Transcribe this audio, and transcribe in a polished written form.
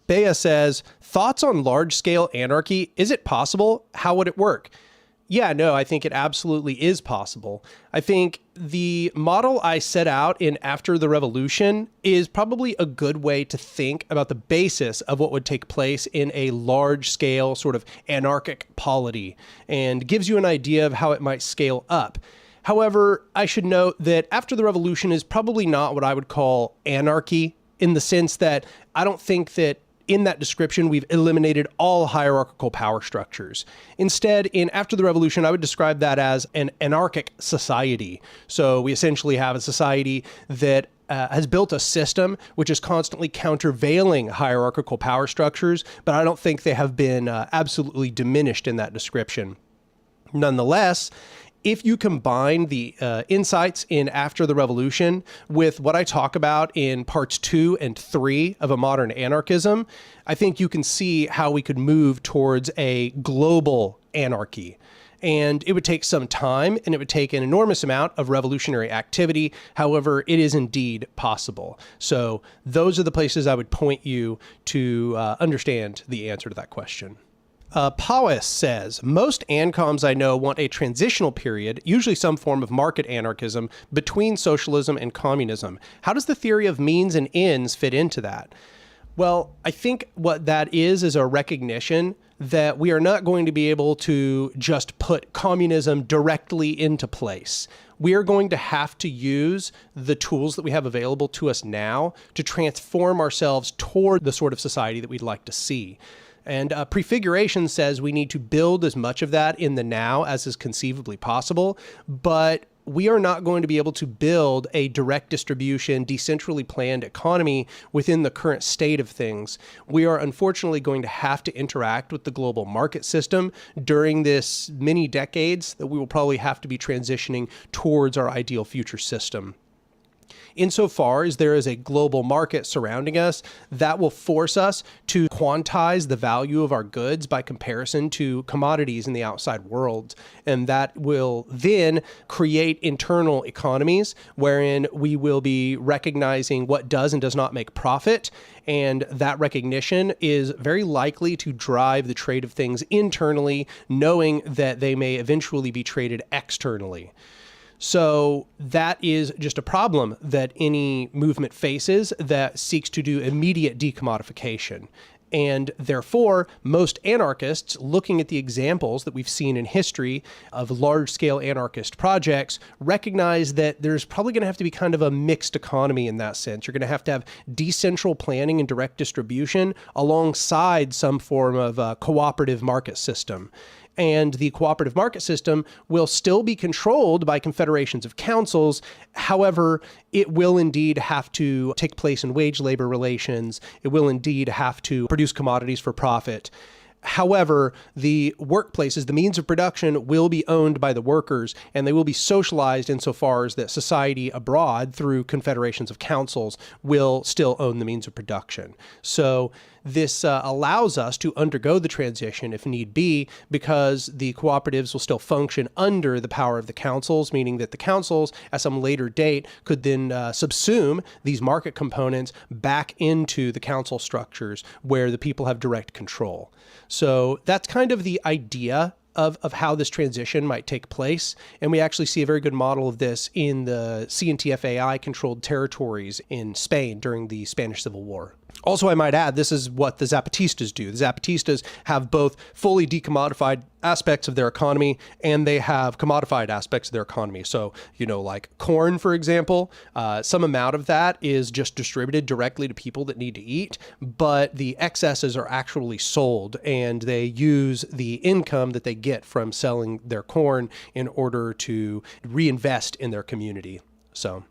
Bea says, thoughts on large-scale anarchy? Is it possible? How would it work? Yeah, no, I think it absolutely is possible. I think the model I set out in After the Revolution is probably a good way to think about the basis of what would take place in a large-scale sort of anarchic polity, and gives you an idea of how it might scale up. However, I should note that After the Revolution is probably not what I would call anarchy, in the sense that I don't think that in that description, we've eliminated all hierarchical power structures. Instead, in After the Revolution, I would describe that as an anarchic society. So we essentially have a society that has built a system which is constantly countervailing hierarchical power structures, but I don't think they have been absolutely diminished in that description. Nonetheless, if you combine the insights in After the Revolution with what I talk about in parts 2 and 3 of A Modern Anarchism, I think you can see how we could move towards a global anarchy. And it would take some time, and it would take an enormous amount of revolutionary activity. However, it is indeed possible. So those are the places I would point you to understand the answer to that question. Powis says, most ANCOMs I know want a transitional period, usually some form of market anarchism, between socialism and communism. How does the theory of means and ends fit into that? Well, I think what that is a recognition that we are not going to be able to just put communism directly into place. We are going to have to use the tools that we have available to us now to transform ourselves toward the sort of society that we'd like to see. And prefiguration says we need to build as much of that in the now as is conceivably possible, but we are not going to be able to build a direct distribution, decentrally planned economy within the current state of things. We are unfortunately going to have to interact with the global market system during this many decades that we will probably have to be transitioning towards our ideal future system. Insofar as there is a global market surrounding us, that will force us to quantize the value of our goods by comparison to commodities in the outside world. And that will then create internal economies wherein we will be recognizing what does and does not make profit. And that recognition is very likely to drive the trade of things internally, knowing that they may eventually be traded externally. So that is just a problem that any movement faces that seeks to do immediate decommodification. And therefore, most anarchists, looking at the examples that we've seen in history of large-scale anarchist projects, recognize that there's probably going to have to be kind of a mixed economy in that sense. You're going to have decentral planning and direct distribution alongside some form of a cooperative market system. And the cooperative market system will still be controlled by confederations of councils. However, it will indeed have to take place in wage labor relations. It will indeed have to produce commodities for profit. However, the workplaces, the means of production, will be owned by the workers, and they will be socialized insofar as that society abroad, through confederations of councils, will still own the means of production. So this allows us to undergo the transition if need be, because the cooperatives will still function under the power of the councils, meaning that the councils at some later date could then subsume these market components back into the council structures where the people have direct control. So that's kind of the idea of how this transition might take place. And we actually see a very good model of this in the CNTFAI-controlled territories in Spain during the Spanish Civil War. Also, I might add, this is what the Zapatistas do. The Zapatistas have both fully decommodified aspects of their economy, and they have commodified aspects of their economy. So, like corn, for example, some amount of that is just distributed directly to people that need to eat, but the excesses are actually sold, and they use the income that they get from selling their corn in order to reinvest in their community. So